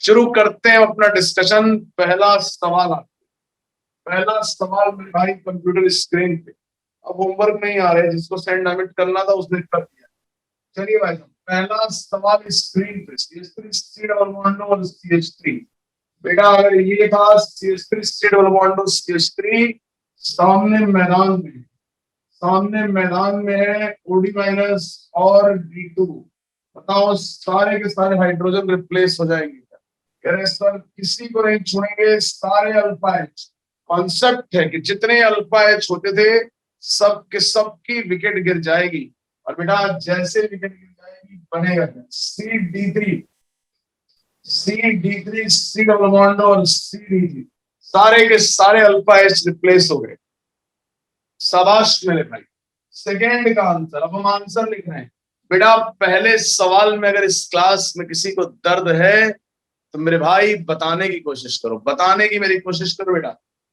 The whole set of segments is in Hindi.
शुरू करते हैं अपना डिस्कशन। पहला सवाल मेरे भाई कंप्यूटर स्क्रीन पे। अब होमवर्क नहीं आ रहे, जिसको सेंड सबमिट करना था उसने कर दिया। चलिए भाई साहब, पहला सवाल स्क्रीन पे CH3 C डबल बॉन्ड और CH3। बेटा अगर ये था CH3 C डबल बॉन्ड और CH3, सामने मैदान में है OD माइनस और D2। बताओ सारे के सारे हाइड्रोजन रिप्लेस हो जाएंगे। कह रहे सर किसी को नहीं छोड़ेंगे, सारे अल्फा एच। कॉन्सेप्ट है कि जितने अल्फा एच होते थे सब के सब की विकेट गिर जाएगी। और बेटा जैसे विकेट गिर जाएगी बनेगा क्या? C D3 C double bond और CD3, सारे के सारे अल्फा एच रिप्लेस हो गए। शाबाश मेरे भाई। सेकेंड का आंसर, अब हम आंसर लिख रहे हैं। बेटा पहले सवाल में अगर इस क्लास में किसी को दर्द है तो मेरे भाई बताने की कोशिश करो, बताने की मेरी कोशिश करो बेटा।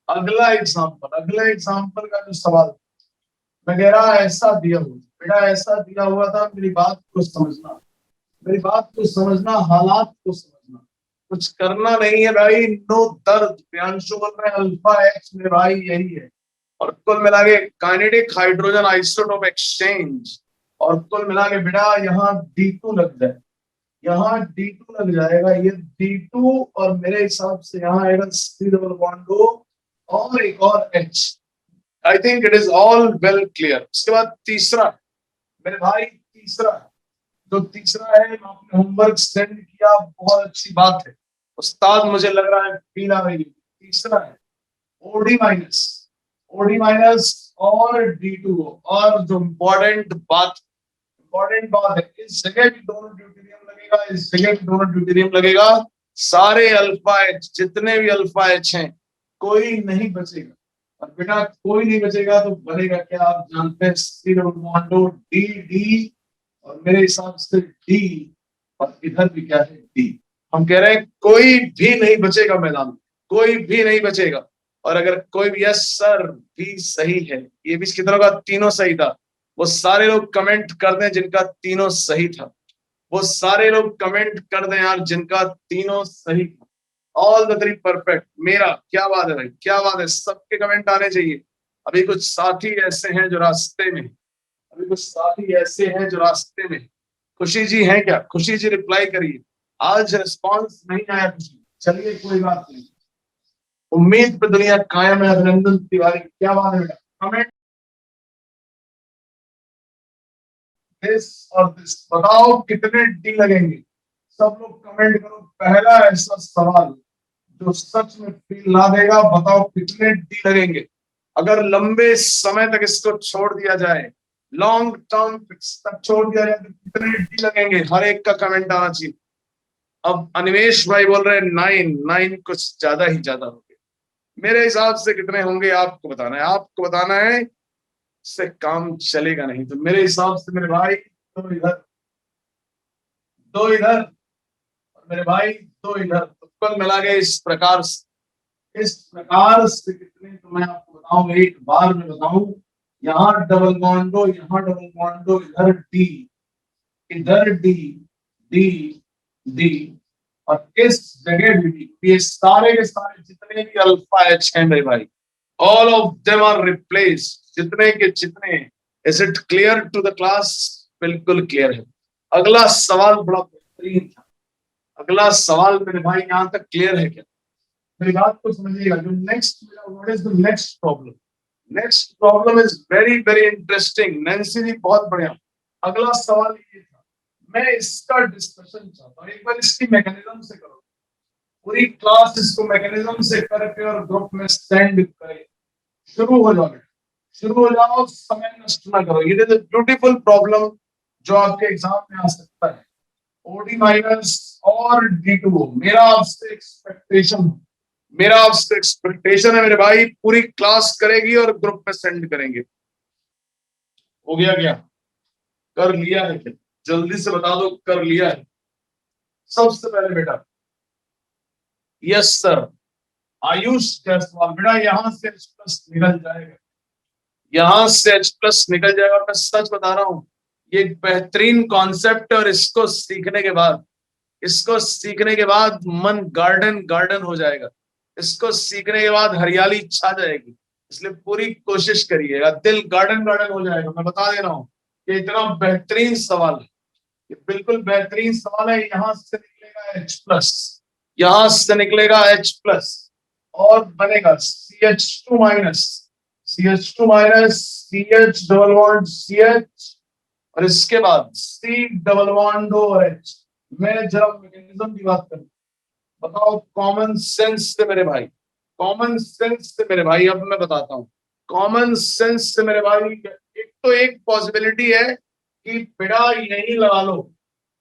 अगला एग्जाम्पल का जो सवाल वगैरह ऐसा दिया हुआ बेटा, ऐसा दिया हुआ था। मेरी बात को समझना, हालात को समझना, कुछ करना नहीं है भाई। नो दर्द। प्रियांशु बोल रहे हैं अल्फा एक्स, मेरे भाई यही है। और कुल मिला के काइनेटिक हाइड्रोजन आइसोटोप एक्सचेंज, और कुल मिला के बेटा यहाँ D2 लग जाए, यहाँ D2 लग जाएगा, ये D2, और मेरे हिसाब से यहाँ आएगा C डबल बॉन्ड O और एक और H। I think it is all well clear. उसके बाद तीसरा मेरे भाई, तीसरा है, आपने होमवर्क सेंड किया, बहुत अच्छी बात है। उस्ताद मुझे लग रहा है पीला रही। तीसरा है OD माइनस और D2। और जो इम्पोर्टेंट बात है, इस जगह भी दोनों ड्यूटेरियम लगेगा, इस जगह भी दोनों ड्यूटेरियम लगेगा। सारे अल्फा एच, जितने भी अल्फा एच हैं, कोई नहीं बचेगा। और बेटा कोई नहीं बचेगा तो बनेगा क्या? आप जानते हैं C double bond D D, और मेरे हिसाब से D, और इधर भी क्या है D। हम कह रहे हैं कोई भी नहीं बचेगा मैदान में, कोई भी नहीं बचेगा। और अगर कोई भी, यस सर भी सही है, ये भी कितनों का? तीनों सही था। वो सारे लोग कमेंट कर दें जिनका तीनों सही था, वो सारे लोग कमेंट कर दें यार जिनका तीनों सही था। All the three perfect. मेरा क्या बात है भाई, क्या बात है, सबके कमेंट आने चाहिए। अभी कुछ साथी ऐसे हैं जो रास्ते में, खुशी जी हैं क्या? खुशी जी रिप्लाई करिए। आज रिस्पॉन्स नहीं आया खुशी, चलिए कोई बात नहीं, उम्मीद पे दुनिया कायम है। अभिनंदन तिवारी, क्या बात है बेटा, कमेंट दिस और दिस। बताओ कितने डी लगेंगे, सब लोग कमेंट करो। पहला ऐसा सवाल जो सच में फील ला देगा, बताओ कितने डी लगेंगे। अगर लंबे समय तक इसको छोड़ दिया जाए, लॉन्ग टर्म तक छोड़ दिया जाए, तो कितने डी लगेंगे? हर एक का कमेंट आना चाहिए। अब अनिमेश भाई बोल रहे हैं 9 कुछ ज्यादा ही ज्यादा हो गए। मेरे हिसाब से कितने होंगे आपको बताना है, इससे काम चलेगा नहीं। तो मेरे हिसाब से मेरे भाई दो इधर, और मेरे भाई दो इधर, तो कुल मिला के इस प्रकार से कितने, तो मैं आपको बताऊं, एक बार में बताऊं। यहाँ डबल बॉन्ड दो, यहाँ डबल बॉन्ड दो, इधर डी, डी डी, और इस जगह भी डी। ये सारे के सारे जितने भी अल्फा एच हैं मेरे भाई, all of them are replace, जितने के जितने। Is it clear to the class? बिल्कुल क्लियर है। अगला सवाल बड़ा बेहतरीन था। अगला सवाल मेरे भाई यहाँ तक क्लियर है क्या? मेरी बात को समझिएगा। जो next, what is the next problem? Next problem is very very interesting. Nancy ji बहुत बढ़िया। अगला सवाल ये था, मैं इसका डिस्कशन चाहता हूँ। एक बार इसकी मैकेनिज्म से करो, पूरी क्लास इसको मैकेनिज्म से करके और ग्रुप में सेंड करें। शुरू हो जाओ, समय नष्ट ना करो। ये इज अ ब्यूटीफुल प्रॉब्लम जो आपके एग्जाम में आ सकता है। OD माइनस और D2। मेरा आपसे एक्सपेक्टेशन है मेरे भाई, पूरी क्लास करेगी और ग्रुप में सेंड करेंगे। हो गया क्या? कर लिया है क्या? जल्दी से बता दो, कर लिया है? सबसे पहले बेटा, यस सर, आयुष जायसवाल, बेटा यहां से निकल जाएगा, यहां से H प्लस निकल जाएगा। मैं सच बता रहा हूं, ये एक बेहतरीन कॉन्सेप्ट है, और इसको सीखने के बाद मन गार्डन गार्डन हो जाएगा। इसको सीखने के बाद हरियाली छा जाएगी। इसलिए पूरी कोशिश करिएगा, दिल गार्डन गार्डन हो जाएगा। मैं बता दे रहा हूँ कि इतना बेहतरीन सवाल है, ये बिल्कुल बेहतरीन सवाल है। यहां से निकलेगा H प्लस, यहां से निकलेगा H प्लस, और बनेगा CH2 minus, CH2 minus, CH double bond CH, और इसके बाद C डबल बॉन्ड OH। मैं जरा मैकेनिज्म की बात करूं, बताओ कॉमन सेंस से मेरे भाई, कॉमन सेंस से मेरे भाई, अब मैं बताता हूं कॉमन सेंस से मेरे भाई। एक पॉसिबिलिटी है कि बिड़ा यही लगा लो,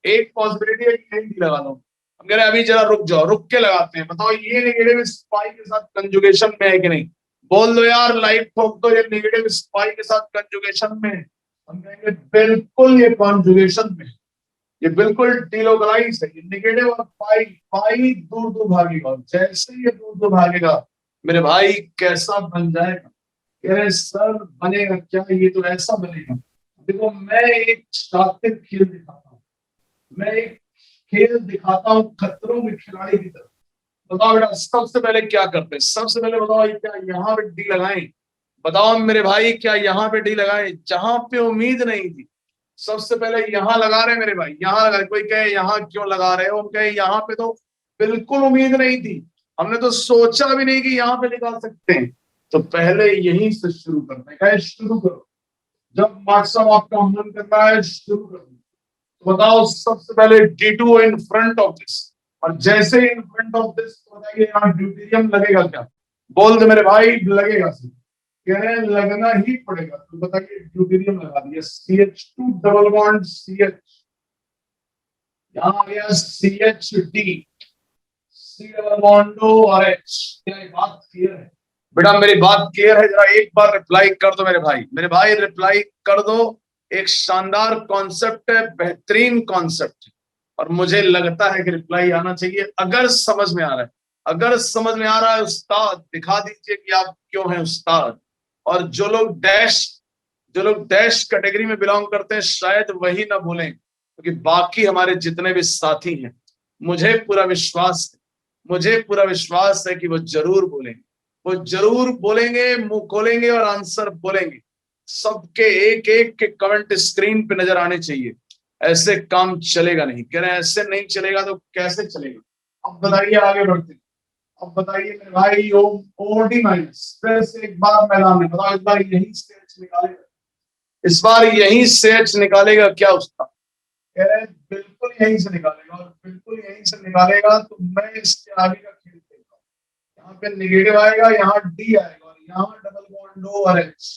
एक पॉसिबिलिटी है कि यही लगा लो। अगर अभी जरा रुक जाओ, रुक के लगाते हैं। बताओ ये नेगेटिव स्पाई के साथ कंजुगेशन में है कि नहीं? बोल दो यार, लाइट ठोक दो, ये नेगेटिव स्पाई के साथ कंजुगेशन में है। हम कहेंगे बिल्कुल ये कॉन्जुगेशन में है, ये बिल्कुल डिलोकलाइज है। ये नेगेटिव और पाई, पाई दूर दूर भागेगा, और जैसे ये दूर दूर भागेगा मेरे भाई कैसा बन जाएगा? कह रहे सर बनेगा क्या? ये तो ऐसा बनेगा। देखो मैं एक शातिर खेल दिखाता हूँ, मैं एक खेल दिखाता हूँ खतरों के खिलाड़ी की तरफ। बताओ बेटा, सबसे पहले क्या करते हैं? सबसे पहले बताओ क्या यहाँ पे डी लगाएं? बताओ मेरे भाई, क्या यहाँ पे डी लगाएं जहां पे उम्मीद नहीं थी? सबसे पहले यहाँ लगा रहे हैं मेरे भाई, यहाँ लगा रहे। कोई कहे यहाँ क्यों लगा रहे हो? हम कहे यहाँ पे तो बिल्कुल उम्मीद नहीं थी, हमने तो सोचा भी नहीं कि यहाँ पे लगा सकते हैं। तो पहले यहीं से शुरू करते हैं। कहे शुरू करो, जब मार्क्सम आपका मन कर रहा है शुरू करो। तो बताओ सबसे पहले D2 in front of this, और जैसे इन फ्रंट ऑफ दिस बताइए यहाँ ड्यूटेरियम लगेगा क्या? बोल दे मेरे भाई, लगेगा सर। कह रहे हैं लगना ही पड़ेगा। तो बताइए ड्यूटेरियम लगा दिया, CH2 डबल बॉन्ड CH, यहाँ आ गया CHD, C डबल बॉन्ड और H। क्या ये बात क्लियर है? बेटा मेरी बात क्लियर है? जरा एक बार रिप्लाई कर दो मेरे भाई, मेरे भाई रिप्लाई कर दो। एक शानदार कॉन्सेप्ट है, बेहतरीन कॉन्सेप्ट है, और मुझे लगता है कि रिप्लाई आना चाहिए अगर समझ में आ रहा है। अगर समझ में आ रहा है उस्ताद दिखा दीजिए कि आप क्यों हैं उस्ताद। और जो लोग डैश कैटेगरी में बिलोंग करते हैं शायद वही ना भूलें, क्योंकि बाकी हमारे जितने भी साथी हैं, मुझे पूरा विश्वास है, मुझे पूरा विश्वास है कि वो जरूर बोलेंगे, वो जरूर बोलेंगे, मुंह खोलेंगे और आंसर बोलेंगे। सबके एक एक के कमेंट स्क्रीन पे नजर आने चाहिए। ऐसे काम चलेगा नहीं। कह रहे हैं ऐसे नहीं चलेगा तो कैसे चलेगा? अब बताइए, आगे बढ़ते हैं। अब बताइए मेरे भाई, OD माइनस फिर से एक बार मैदान में, बताओ इस बार यही से H निकालेगा? इस बार यही से H निकालेगा क्या उसका? कह रहे हैं बिल्कुल यहीं से निकालेगा, और बिल्कुल यहीं से निकालेगा। तो मैं इसके आगे का खेल खेलता हूँ। यहाँ पे नेगेटिव आएगा, यहाँ D आएगा, और यहाँ डबल बॉन्ड O और H।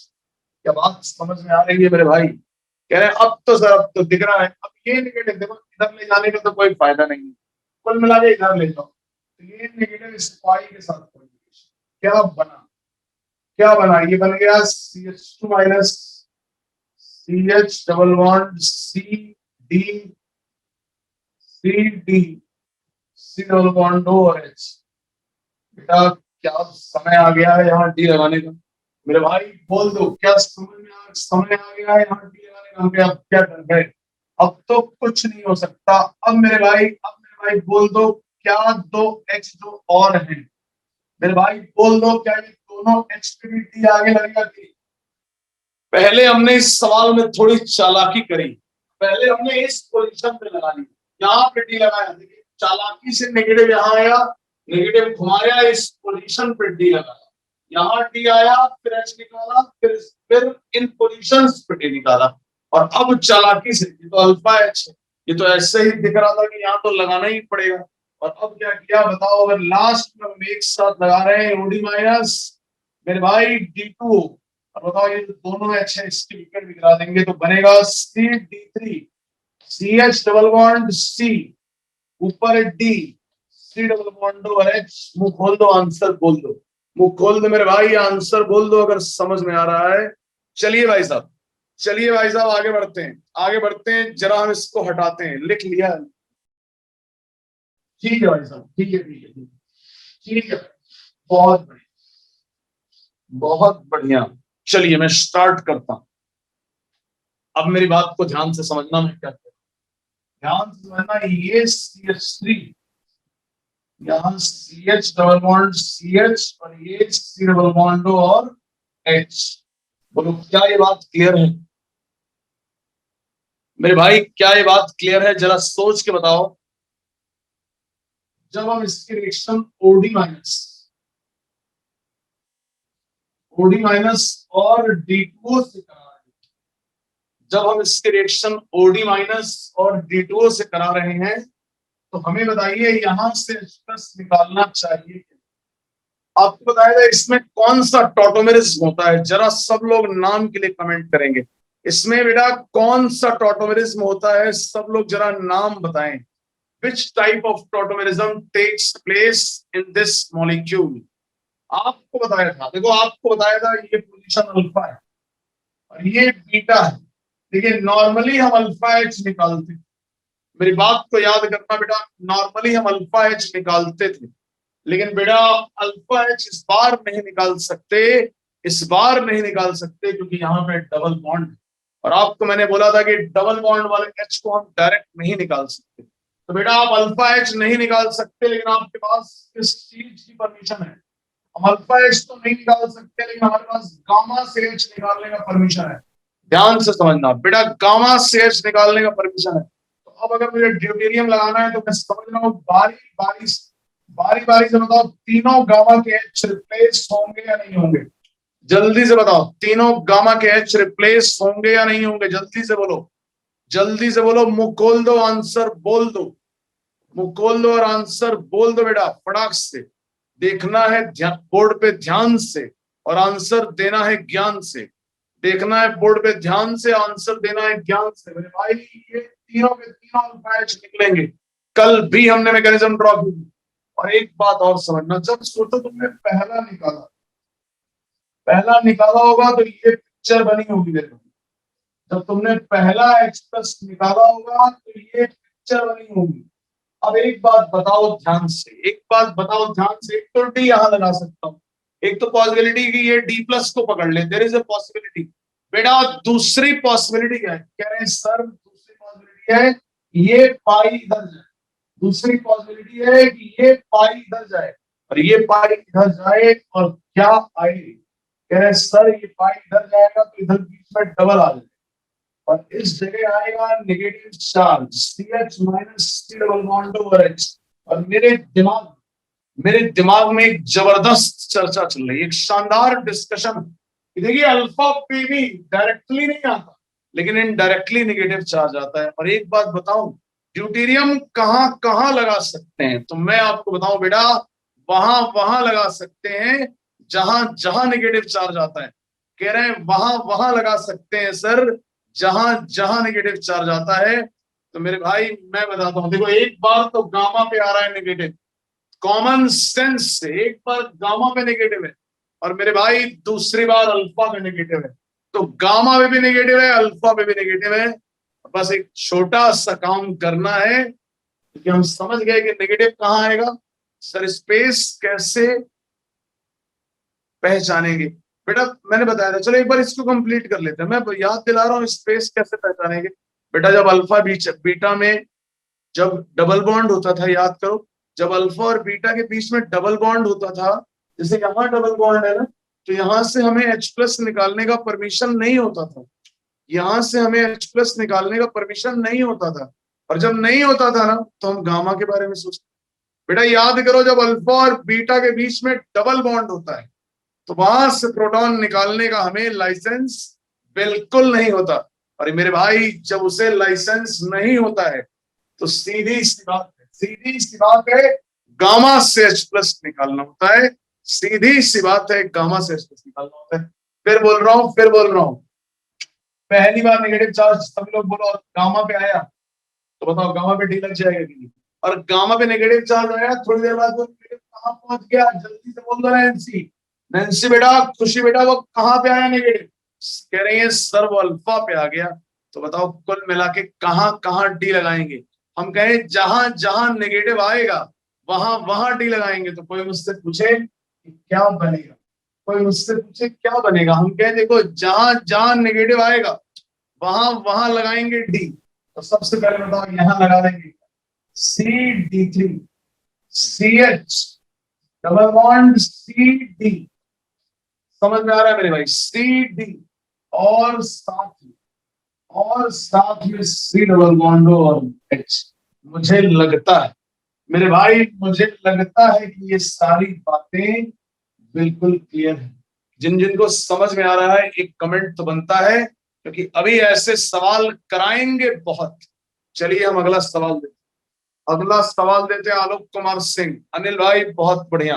क्या बात समझ में आ रही है मेरे भाई? कह रहे हैं अब तो सर, अब तो दिख रहा है। अब ये नेगेटिव देखो, इधर ले जाने का तो कोई फायदा नहीं है, कुल मिला के इधर ले जाओ। तो ये नेगेटिव स्पाई के साथ क्या बना? क्या बना? ये बन गया CH2 minus CH double bond CD, C double bond O और H। बेटा क्या समय आ गया है यहाँ डी लगाने का? मेरे भाई बोल दो, क्या समय आ गया है यहाँ डी लगाने का? अब क्या कर गए? अब तो कुछ नहीं हो सकता। अब मेरे भाई, अब मेरे भाई बोल दो, क्या दो H जो और है? मेरे भाई बोल दो, क्या ये दोनों H पे भी डी आगे लगेगा कि? पहले हमने इस सवाल में थोड़ी चालाकी करी, पहले हमने इस पोजीशन पे लगा ली, यहाँ पे डी लगाया। देखिए चालाकी से नेगेटिव यहाँ आया, नेगेटिव घुमाया, इस पोजीशन पे डी लगाया, यहाँ डी आया, फिर H निकाला, फिर इन पोजीशंस पे डी निकाला। और अब चालाकी से, ये तो अल्फा H है, ये तो ऐसे ही दिख रहा था कि यहाँ तो लगाना ही पड़ेगा। और अब क्या किया बताओ? अगर लास्ट में हम एक साथ लगा रहे हैं OD माइनस मेरे भाई D2, और बताओ ये दोनों H है, इसके विकेट भी गिरा देंगे तो बनेगा CD3, CH double bond C, ऊपर D, C डबल बॉन्ड और H। मुंह खोल दो, आंसर बोल दो, मुंह खोल दो मेरे भाई, आंसर बोल दो अगर समझ में आ रहा है। चलिए भाई साहब, चलिए भाई साहब, आगे बढ़ते हैं, आगे बढ़ते हैं। जरा हम इसको हटाते हैं, लिख लिया? ठीक है भाई साहब, ठीक है, ठीक है, ठीक है। बहुत बढ़िया, बहुत बढ़िया। चलिए मैं स्टार्ट करता हूं। अब मेरी बात को ध्यान से समझना, मैं क्या कह रहा हूं, ध्यान से समझना। ये CH3, यहाँ CH डबल बॉन्ड CH और ये C डबल बॉन्ड और H। बोलो क्या ये बात क्लियर है मेरे भाई? क्या ये बात क्लियर है? जरा सोच के बताओ। जब हम इसकी रिएक्शन OD माइनस और D2O से करा रहे हैं, जब हम इसके रिएक्शन OD माइनस और D2O से करा रहे हैं, तो हमें बताइए यहां से H+ निकालना चाहिए। आपको बताया था इसमें कौन सा टॉटोमेरिज्म होता है? जरा सब लोग नाम के लिए कमेंट करेंगे। इसमें बेटा कौन सा टॉटोमेरिज्म होता है? सब लोग जरा नाम बताएं। Which type of tautomerism takes place in this molecule? आपको बताया था, देखो आपको बताया था ये पोजीशन अल्फा है और ये बीटा है। देखिए नॉर्मली हम अल्फा एच निकालते, मेरी बात को याद करना बेटा, नॉर्मली हम अल्फा एच निकालते थे, लेकिन बेटा अल्फा एच इस बार नहीं निकाल सकते, इस बार नहीं निकाल सकते क्योंकि यहाँ पे डबल बॉन्ड है। और आपको मैंने बोला था कि डबल बॉन्ड वाले एच को हम डायरेक्ट नहीं निकाल सकते। तो बेटा आप अल्फा एच नहीं निकाल सकते, लेकिन आपके पास इस चीज की परमिशन है। हम अल्फा एच तो नहीं निकाल सकते, लेकिन हमारे पास गामा से एच निकालने का परमिशन है। ध्यान से समझना बेटा, गामा से एच निकालने का परमिशन है। तो अब अगर मुझे ड्यूटेरियम लगाना है तो मैं समझ रहा हूँ बारी बारी से बताओ, तीनों गामा के एच रिप्लेस होंगे या नहीं होंगे? जल्दी से बताओ, तीनों गामा के एच रिप्लेस होंगे या नहीं होंगे? जल्दी से बोलो, जल्दी से बोलो, मुंह खोल दो, आंसर बोल दो, मुंह खोल दो और आंसर बोल दो बेटा। फटाक से देखना है बोर्ड पे ध्यान से, और आंसर देना है ज्ञान से। देखना है बोर्ड पे ध्यान से, आंसर देना है ज्ञान से। मेरे भाई ये तीनों के तीनों बैच निकलेंगे। कल भी हमने मैकेनिज्म ड्रॉ की। और एक बात और समझना, जब सोचो तुमने पहला निकाला होगा तो ये पिक्चर बनी होगी। देखो जब तुमने पहला H+ निकाला होगा तो ये पिक्चर बनी होगी। अब एक बात बताओ ध्यान से, एक बात बताओ ध्यान से, एक तो डी यहां लगा सकता हूं, एक तो पॉसिबिलिटी की ये D+ को पकड़ ले, देयर इज अ पॉसिबिलिटी। बेटा दूसरी पॉसिबिलिटी क्या है? कह रहे हैं सर दूसरी पॉसिबिलिटी है ये पाई इधर जाए, दूसरी पॉसिबिलिटी है कि ये पाई इधर जाए और ये पाई इधर जाए और क्या आए। कह रहे हैं सर ये पाई इधर जाएगा तो इधर बीच में डबल आ जाए और इस जगह आएगा negative charge CH minus C double bond over H। और मेरे दिमाग में एक जबरदस्त चर्चा चल रही है, एक शानदार डिस्कशन। देखिए अल्फा पे भी डायरेक्टली नहीं आता, लेकिन इनडायरेक्टली नेगेटिव चार्ज आता है। और एक बात बताऊं, ड्यूटेरियम कहां कहां लगा सकते हैं? तो मैं आपको बताऊं बेटा, वहां वहां लगा सकते हैं जहां जहां नेगेटिव चार्ज आता है। कह रहे हैं वहां वहां लगा सकते हैं सर जहां जहां नेगेटिव चार्ज आता है। तो मेरे भाई मैं बताता हूं, देखो एक बार तो गामा पे आ रहा है नेगेटिव, कॉमन सेंस से एक बार गामा पे नेगेटिव है, और मेरे भाई दूसरी बार अल्फा पे नेगेटिव है। तो गामा पे भी नेगेटिव है, अल्फा पे भी नेगेटिव है। बस एक छोटा सा काम करना है, क्योंकि हम समझ गए कि नेगेटिव कहाँ आएगा। सर स्पेस कैसे पहचानेंगे? बेटा मैंने बताया था, चलो एक बार इसको कंप्लीट कर लेते हैं। मैं याद दिला रहा हूँ स्पेस कैसे पहचानेंगे। बेटा जब अल्फा बीटा में जब डबल बॉन्ड होता था, याद करो, जब अल्फा और बीटा के बीच में डबल बॉन्ड होता था, जैसे यहाँ डबल बॉन्ड है ना, तो यहां से हमें H+ निकालने का परमिशन नहीं होता था, यहां से हमें H+ निकालने का परमिशन नहीं होता था। और जब नहीं होता था ना, तो हम गामा के बारे में सोचते। बेटा याद करो, जब अल्फा और बीटा के बीच में डबल बॉन्ड होता है, तो वहां से प्रोटॉन निकालने का हमें लाइसेंस बिल्कुल नहीं होता। और मेरे भाई जब उसे लाइसेंस नहीं होता है, तो सीधी सी बात है गामा से H+ निकालना होता है। सीधी सी बात है गामा से H+ निकालना होता है। फिर बोल रहा हूं, पहली बार नेगेटिव चार्ज सब लोग बोलो और गामा पे आया, तो बताओ गामा पे डी लग जाएगा कि नहीं? और गामा पे नेगेटिव चार्ज आया, थोड़ी देर बाद वो नेगेटिव कहां पहुंच गया? जल्दी से बोल दो नैन्सी। नैन्सी बेटा, खुशी बेटा, वो कहां पे आया नेगेटिव? कह रही है सर वो अल्फा पे आ गया। तो बताओ कुल मिला के कहां कहां डी लगाएंगे? हम कहें जहां जहां नेगेटिव आएगा वहां वहां डी लगाएंगे। तो कोई मुझसे पूछे कि क्या बनेगा, कोई मुझसे पूछे क्या बनेगा, हम कहें देखो जहां जहां नेगेटिव आएगा वहां वहां लगाएंगे डी। तो सबसे पहले बताओ यहां लगा देंगे C d3 CH double bond CD। समझ में आ रहा है मेरे भाई? CD और साथ में C डबल बॉन्ड और H। मुझे लगता है मेरे भाई, मुझे लगता है कि ये सारी बातें बिल्कुल क्लियर है। जिन जिन को समझ में आ रहा है एक कमेंट तो बनता है, क्योंकि अभी ऐसे सवाल कराएंगे बहुत। चलिए हम अगला सवाल देते हैं आलोक कुमार सिंह। अनिल भाई बहुत बढ़िया,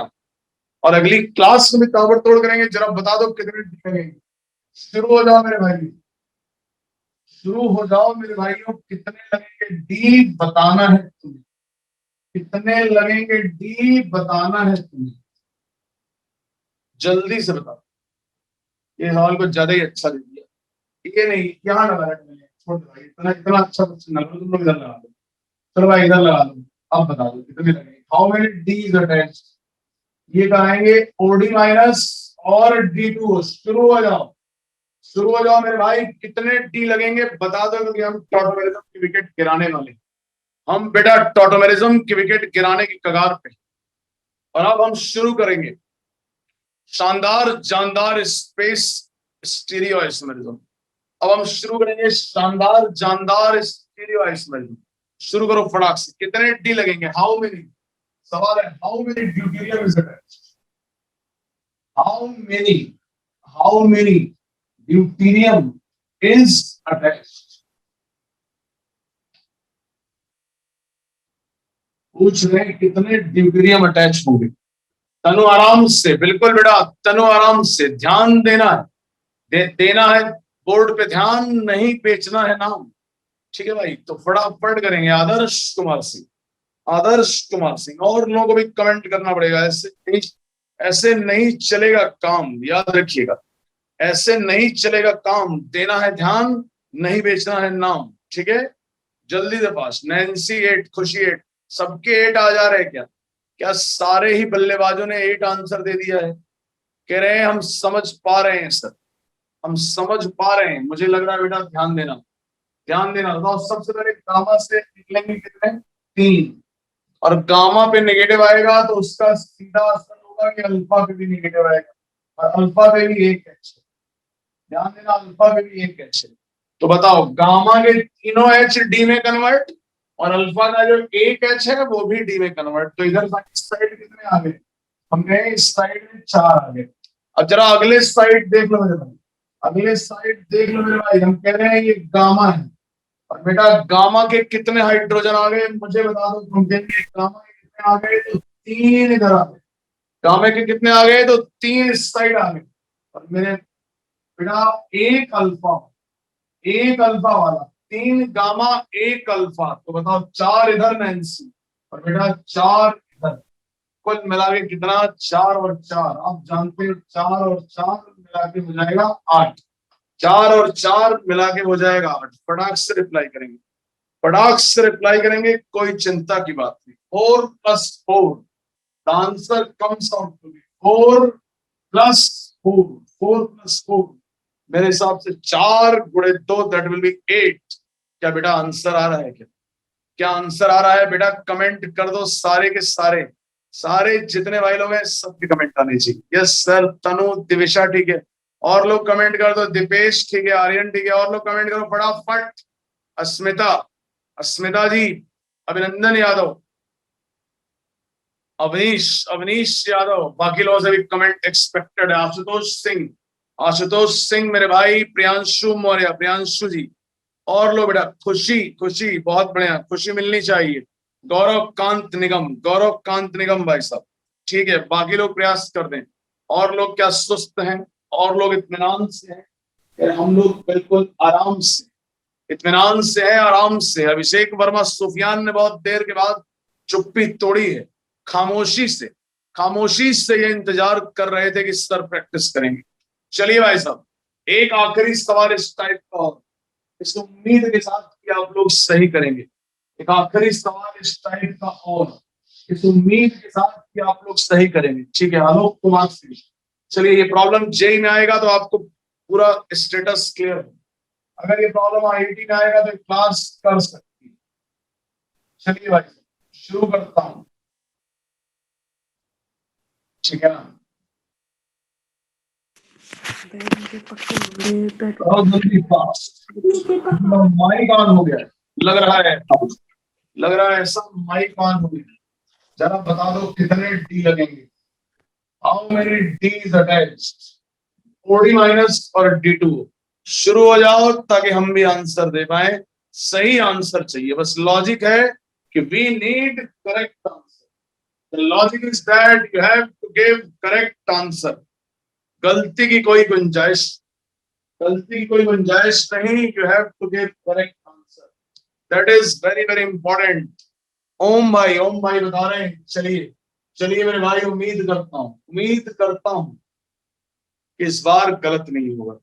और अगली क्लास में ताबड़तोड़ करेंगे। जरा बता दो कितने लगेंगे। शुरू हो जाओ मेरे भाई, शुरू हो जाओ मेरे भाइयों। कितने लगेंगे डी बताना है तुम्हें, कितने लगेंगे डी बताना है तुम्हें, जल्दी से बताओ। ये सवाल को ज्यादा ही अच्छा दे दिया। ये नहीं यहाँ लगा रहा मैंने, छोड़ दो भाई, इतना इतना अच्छा क्वेश्चन ना लो, तुम लोग इधर लगा दो। चलो भाई इधर लगा दो। अब बता दो कितने लगेंगे। How many D is attached. ये कराएंगे ओडी माइनस और D2। शुरू हो जाओ, शुरू हो जाओ मेरे भाई। कितने डी लगेंगे बता दो, क्योंकि हम टॉटोमेरिज्म की विकेट गिराने वाले। हम बेटा टॉटोमेरिज्म की विकेट गिराने की कगार पे। और अब हम शुरू करेंगे शानदार जानदार स्पेस स्टीरियोइसमेरिज्म। अब हम शुरू करेंगे शानदार जानदार स्टीरियोइसमेरिज्म। शुरू करो फटाक से। कितने डी लगेंगे, हाउ मेनी। सवाल है how many deuterium is attached. How many, how many deuterium is attached. पूछ रहे हैं कितने ड्यूटेरियम अटैच होंगे। तनु आराम से, बिल्कुल बेटा तनु आराम से, ध्यान देना है, देना है बोर्ड पे ध्यान, नहीं बेचना है नाम। ठीक है भाई, तो फटाफट करेंगे। आदर्श कुमार सिंह, आदर्श कुमार सिंह। और लोगों को भी कमेंट करना पड़ेगा। ऐसे नहीं चलेगा काम, याद रखिएगा। ऐसे नहीं चलेगा काम, देना है ध्यान, नहीं बेचना है नाम। ठीक है, जल्दी से पास। नैन्सी 8, खुशी 8, सबके 8 आ जा रहे हैं क्या? क्या सारे ही बल्लेबाजों ने 8 आंसर दे दिया है? कह रहे हैं हम समझ पा रहे हैं सर, हम समझ पा रहे हैं। मुझे लग रहा है बेटा ध्यान देना, ध्यान देना। तो सबसे पहले गामा से निकलेंगे कितने, 3। और गामा पे नेगेटिव आएगा तो उसका सीधा असर होगा कि अल्फा पे भी नेगेटिव आएगा, और अल्फा पे भी एक एच है। ध्यान देना, अल्फा पे भी एक एच है। तो बताओ गामा के तीनों एच डी में कन्वर्ट, और अल्फा का जो एक एच है वो भी डी में कन्वर्ट। तो इधर इस साइड कितने आ गए, हम गए इस साइड में 4 आ गए। अब जरा अगले साइड देख लो मेरे भाई, अगले साइड देख लो मेरे भाई। हम कह रहे हैं ये गामा है, और बेटा गामा के कितने हाइड्रोजन आ गए मुझे बता दो। तुम कहेंगे गामा के कितने आ गए, तो 3 इधर आ गए। गामा के कितने आ गए, तो 3 इस साइड आ गए। और मेरे बेटा एक अल्फा वाला, 3 गामा 1 अल्फा। तो बताओ 4 इधर नैन्सी, और बेटा 4 इधर। कुल मिला के कितना, 4 और 4। आप जानते हो 4 और 4 मिला के हो जाएगा 8। 4 और 4 मिला के हो जाएगा 8। फटाक से रिप्लाई करेंगे, फटाक से रिप्लाई करेंगे, कोई चिंता की बात नहीं। 4 + 4, the answer comes out to be 4 + 4। 4 + 4 मेरे हिसाब से 4 × 2 दैट विल बी 8। क्या बेटा आंसर आ रहा है क्या? क्या आंसर आ रहा है बेटा? कमेंट कर दो सारे के सारे, सारे जितने भाई लोग हैं सबके कमेंट आने चाहिए। यस सर, तनु दिविशा ठीक है, और लोग कमेंट कर दो। दीपेश ठीक है, आर्यन ठीक है, और लोग कमेंट करो फटाफट। अस्मिता, अस्मिता जी, अभिनंदन यादव, अवनीश, अवनीश यादव, बाकी लोगों से भी कमेंट एक्सपेक्टेड है। आशुतोष सिंह, आशुतोष सिंह मेरे भाई, प्रियांशु मौर्य, प्रियांशु जी, और लो बेटा। खुशी, खुशी बहुत बढ़िया, खुशी मिलनी चाहिए। गौरव कांत निगम, गौरव कांत निगम भाई साहब, ठीक है। बाकी लोग प्रयास कर दें। और लोग क्या सुस्त हैं, और लोग इत्मीनान से हैं? हम लोग बिल्कुल आराम से, इत्मीनान से है, आराम से। अभिषेक वर्मा, सुफियान ने बहुत देर के बाद चुप्पी तोड़ी है। खामोशी से, खामोशी से ये इंतजार कर रहे थे कि सर प्रैक्टिस करेंगे। चलिए भाई साहब, एक आखिरी सवाल इस टाइप का और, इस उम्मीद के साथ कि आप लोग सही करेंगे। एक आखिरी सवाल इस टाइप का और, इस उम्मीद के साथ कि आप लोग सही करेंगे। ठीक है, आलोक कुमार सिंह, चलिए, ये प्रॉब्लम जेई में आएगा तो आपको पूरा स्टेटस क्लियर है। अगर ये प्रॉब्लम आईआईटी में आएगा तो क्लास कर सकती है। चलिए भाई शुरू करता हूं, ठीक है ना। बहुत जल्दी फास्ट माइक ऑन हो गया है, लग रहा है, लग रहा है ऐसा माइक ऑन हो गया। जरा बता दो कितने डी लगेंगे, how many D is attached, OD minus और डी2। शुरू हो जाओ ताकि हम भी आंसर दे पाए। सही आंसर चाहिए, बस लॉजिक है कि we need correct answer. The logic is that you have to give correct answer. गलती की कोई गुंजाइश, गलती की कोई गुंजाइश नहीं। You have to give correct answer, that is very very important. Om भाई बता रहे हैं। चलिए चलिए मेरे भाई, उम्मीद करता हूं कि इस बार गलत नहीं होगा।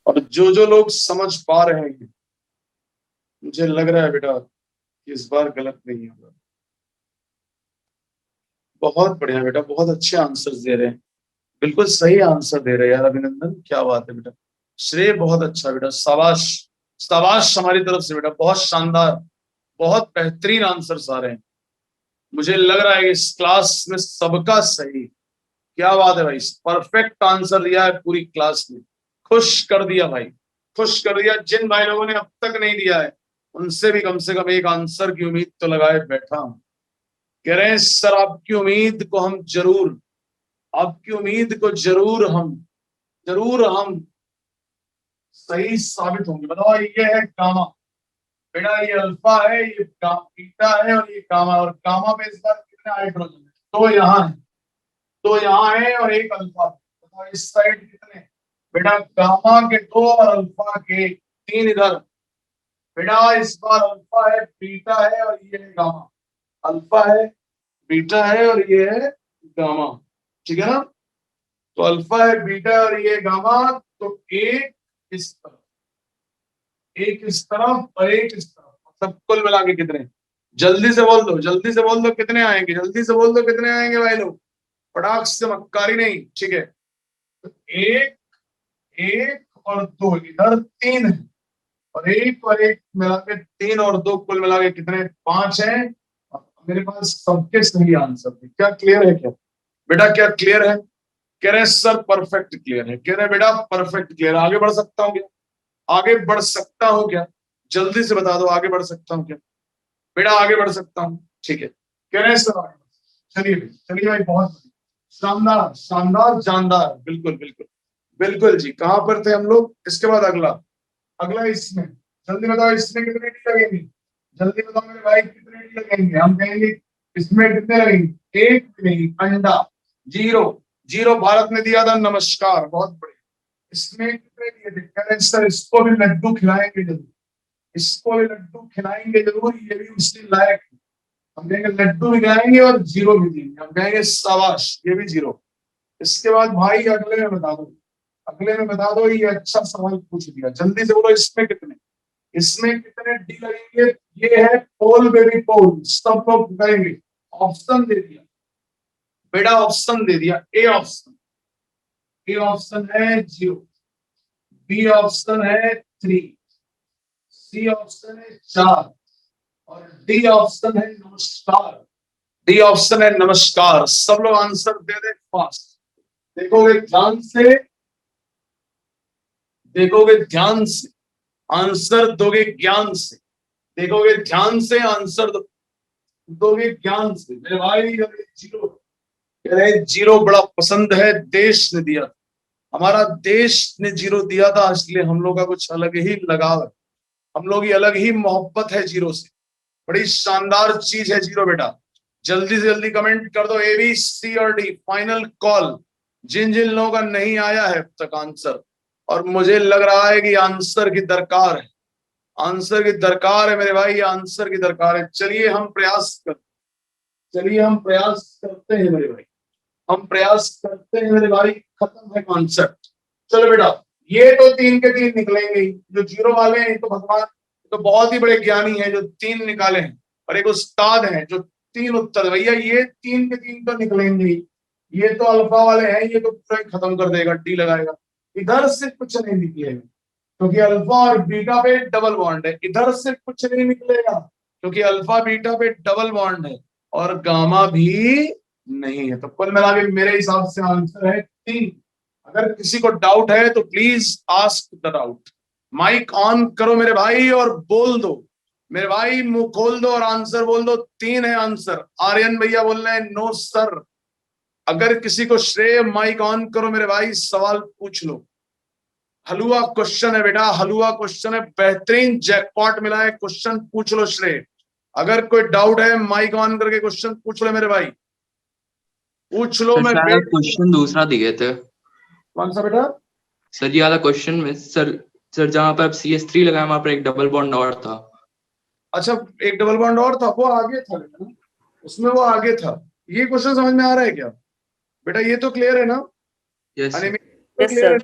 और जो लोग समझ पा रहे हैं, मुझे लग रहा है बेटा कि इस बार गलत नहीं होगा। बहुत बढ़िया बेटा, बहुत अच्छे आंसर्स दे रहे हैं, बिल्कुल सही आंसर दे रहे हैं यार। अभिनंदन, क्या बात है बेटा, श्रेय बहुत अच्छा बेटा, शाबाश शाबाश हमारी तरफ से बेटा, बहुत शानदार, बहुत बेहतरीन आंसर्स आ रहे हैं। मुझे लग रहा है कि इस क्लास में सबका सही, क्या बात है भाई, परफेक्ट आंसर दिया है पूरी क्लास ने। खुश कर दिया भाई, खुश कर दिया। जिन भाई लोगों ने अब तक नहीं दिया है उनसे भी कम से कम एक आंसर की उम्मीद तो लगाए बैठा हूं। कह रहे हैं सर आपकी उम्मीद को हम जरूर, आपकी उम्मीद को जरूर हम सही साबित होंगे। बताओ, ये है गामा बेटा, ये अल्फा है, ये बीटा है और ये गामा। और गामा पे इस बार कितने हाइड्रोजन है? तो यहाँ है, तो यहाँ है और एक अल्फा। तो इस साइड कितने बेटा? गामा के दो और अल्फा के तीन इधर। बेटा इस बार अल्फा है, बीटा है और ये है गामा। अल्फा है, बीटा है और ये है गामा, ठीक है ना। तो अल्फा है, बीटा है और ये गामा। तो एक इस तरफ, एक इस तरफ और एक इस तरफ, सब कुल मिला के कितने? जल्दी से बोल दो, जल्दी से बोल दो कितने आएंगे, जल्दी से बोल दो कितने आएंगे भाई लोग, फटाक से, मक्कारी नहीं, ठीक है। तो एक, एक और दो, इधर तीन है, और एक मिला के तीन और दो कुल मिला के कितने? पांच है। मेरे पास सबके सही आंसर थे। क्या क्लियर है क्या बेटा, क्या क्लियर है? कह रहे हैं सर परफेक्ट क्लियर है। कह रहे हैं बेटा परफेक्ट क्लियर। आगे बढ़ सकता हूँ क्या? आगे बढ़ सकता हूँ क्या? जल्दी से बता दो, आगे बढ़ सकता हूँ क्या बेटा? आगे बढ़ सकता हूँ, ठीक है। कह रहे हैं सर आगे। चलिए चलिए भाई, बहुत शानदार शानदार जानदार, बिल्कुल बिल्कुल बिल्कुल जी। कहां पर थे हम लोग? इसके बाद अगला, अगला इसमें, जल्दी बताओ इसमें कितने टी लगेंगे? जल्दी बताओ मेरे भाई कितने टी लगेंगे? हम कहेंगे इसमें कितने लगेंगे? एक नहीं, अंडा, जीरो, जीरो भारत ने दिया था, नमस्कार, बहुत बढ़िया। इसमें कितने दिए थे? कह रहे सर इसको भी लड्डू खिलाएंगे जरूर, इसको भी लड्डू खिलाएंगे जरूर, ये भी उसके लायक है। हम कहेंगे लड्डू भी खिलाएंगे और जीरो भी देंगे, हम कहेंगे शाबाश, ये भी जीरो। इसके बाद भाई अगले में बता दो, अगले में बता दो। ये अच्छा सवाल पूछ दिया, जल्दी से बोलो इसमें कितने, इसमें कितने डी लगेंगे? ये है पोल बेबी पोल, सब लोग कहेंगे। ऑप्शन दे दिया बेटा, ऑप्शन दे दिया। ए ऑप्शन, ए ऑप्शन है जीरो, बी ऑप्शन है थ्री, सी ऑप्शन है चार और डी ऑप्शन है नमस्कार। डी ऑप्शन है नमस्कार। सब लोग आंसर दे दे फास्ट। देखोगे ध्यान से, देखोगे ध्यान से, आंसर दोगे ज्ञान से। देखोगे ध्यान से, आंसर दोगे ज्ञान से। मेरे भाई जीरो, कह रहे जीरो बड़ा पसंद है, देश ने दिया, हमारा देश ने जीरो दिया था, इसलिए हम लोग का कुछ अलग ही लगाव है, हम लोग की अलग ही मोहब्बत है जीरो से। बड़ी शानदार चीज है जीरो बेटा। जल्दी से जल्दी कमेंट कर दो, ए बी सी और डी, फाइनल कॉल। जिन जिन लोगों का नहीं आया है अब तक आंसर, और मुझे लग रहा है कि आंसर की दरकार है, आंसर की दरकार है मेरे भाई, आंसर की दरकार है। चलिए हम प्रयास कर, चलिए हम प्रयास करते हैं मेरे भाई, हम प्रयास करते हैं मेरे भाई। खत्म है कॉन्सेप्ट। चलो बेटा, ये तो तीन के तीन निकलेंगे ही। जो जीरो वाले हैं तो भगवान तो बहुत ही बड़े ज्ञानी हैं जो तीन निकाले हैं, और एक उस्ताद हैं जो तीन उत्तर, भैया ये तीन के तीन तो निकलेंगे ही। ये तो अल्फा वाले हैं, ये तो पूरा ही खत्म कर देगा, डी लगाएगा। इधर से कुछ नहीं निकलेगा क्योंकि अल्फा और बीटा पे डबल बॉन्ड है। इधर से कुछ नहीं निकलेगा क्योंकि अल्फा बीटा पे डबल बॉन्ड है, और गामा भी नहीं है। तो कुल मिला के मेरे हिसाब से आंसर है 3। अगर किसी को डाउट है तो please ask the doubt. Mic on करो मेरे भाई और बोल दो मेरे भाई, मुंह खोल दो और आंसर बोल दो। 3 है आंसर। आर्यन भैया बोल रहे हैं नो सर। अगर किसी को श्रेय, माइक ऑन करो मेरे भाई, सवाल पूछ लो। हलुआ क्वेश्चन है बेटा, हलुआ क्वेश्चन है, बेहतरीन जैकपॉट मिला है। क्वेश्चन पूछ लो श्रेय। अगर कोई डाउट है माइक ऑन करके क्वेश्चन पूछ लो मेरे भाई, पूछ लो। मैं वेट। क्वेश्चन दूसरा दिए थे। कौन सा बेटा? सर ये वाला क्वेश्चन में सर जहाँ पर CS3 लगाया वहां पर एक डबल बॉन्ड और था। अच्छा, एक डबल बॉन्ड और था, वो आगे था बेटा, उसमें वो आगे था। ये क्वेश्चन समझ में आ रहा है क्या बेटा? ये तो क्लियर है ना? Yes sir. तो क्लियर है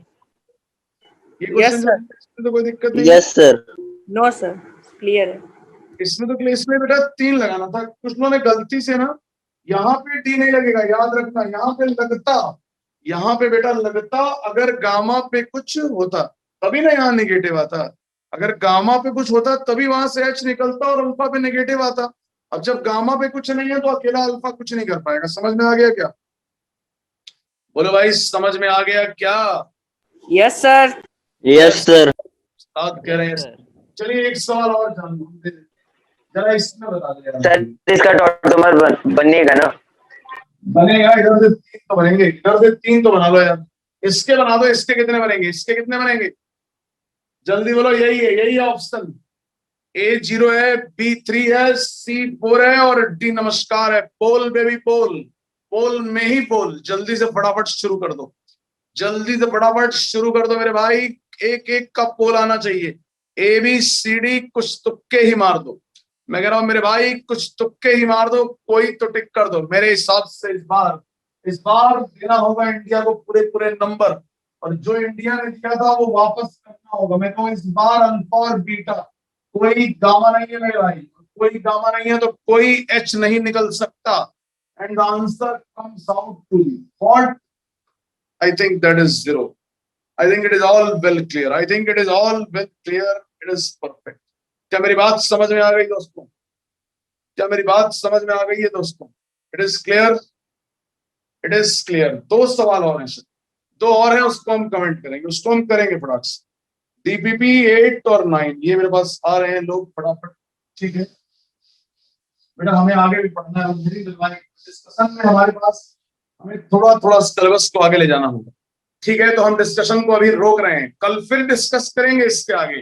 ये क्वेश्चन? इसमें तो कोई दिक्कत नहीं। Yes sir. No sir, clear है। इसमें तो क्लियर। इसमें बेटा 3 लगाना था। कुछ लोगों ने गलती से ना, यहाँ पे डी नहीं लगेगा, याद रखना। यहाँ पे लगता, यहाँ पे बेटा लगता, अगर गामा पे कुछ होता तभी ना यहाँ निगेटिव आता। अगर गामा पे कुछ होता तभी वहां से एच निकलता और अल्फा पे नेगेटिव आता। अब जब गामा पे कुछ नहीं है तो अकेला अल्फा कुछ नहीं कर पाएगा। समझ में आ गया क्या? बोलो भाई, समझ में आ गया क्या? Yes sir. Yes sir. उस्ताद कह रहे हैं। चलिए एक सवाल और जान लो जरा, इसमें बता दो यार। सर इसका टॉटोमर बनेगा ना? बनेगा। इधर से 3 तो बनेंगे, इधर से 3 तो बना लो यार। इसके बना दो। इसके कितने बनेंगे? इसके कितने बनेंगे? जल्दी बोलो। यही है ऑप्शन। A0 है, B3 है, C4 है और D नमस्कार है। पोल बेबी पोल, पोल में ही पोल। जल्दी से फटाफट शुरू कर दो, जल्दी से फटाफट शुरू कर दो मेरे भाई। एक एक का पोल आना चाहिए। ABCD कुछ तुक्के ही मार दो। मैं कह रहा हूं मेरे भाई, कुछ तुक्के ही मार दो, कोई तो टिक कर दो। मेरे हिसाब से इस बार देना होगा इंडिया को पूरे पूरे नंबर, और जो इंडिया ने दिया था वो वापस करना होगा। मैं कहूँ इस बार अल्फा और बीटा, कोई गामा नहीं है मेरे भाई, कोई गामा नहीं है तो कोई एच नहीं निकल सकता। And the answer comes out to be what? I think that is 0. I think it is all well clear. I think it is all well clear. It is perfect. क्या मेरी बात समझ में आ गई दोस्तों? क्या मेरी बात समझ में आ गई है दोस्तों? It is clear. It is clear. 2 सवाल और हैं सर, 2 और हैं, उसको हम कमेंट करेंगे, उसको हम करेंगे फटाक से। DPP 8 और 9 ये मेरे पास आ रहे हैं लोग फटाफट। ठीक है बेटा, हमें आगे भी पढ़ना है। डिस्कशन में हमारे पास हमें थोड़ा थोड़ा सिलेबस को आगे ले जाना होगा। ठीक है, तो हम डिस्कशन को अभी रोक रहे हैं, कल फिर डिस्कस करेंगे इसके आगे।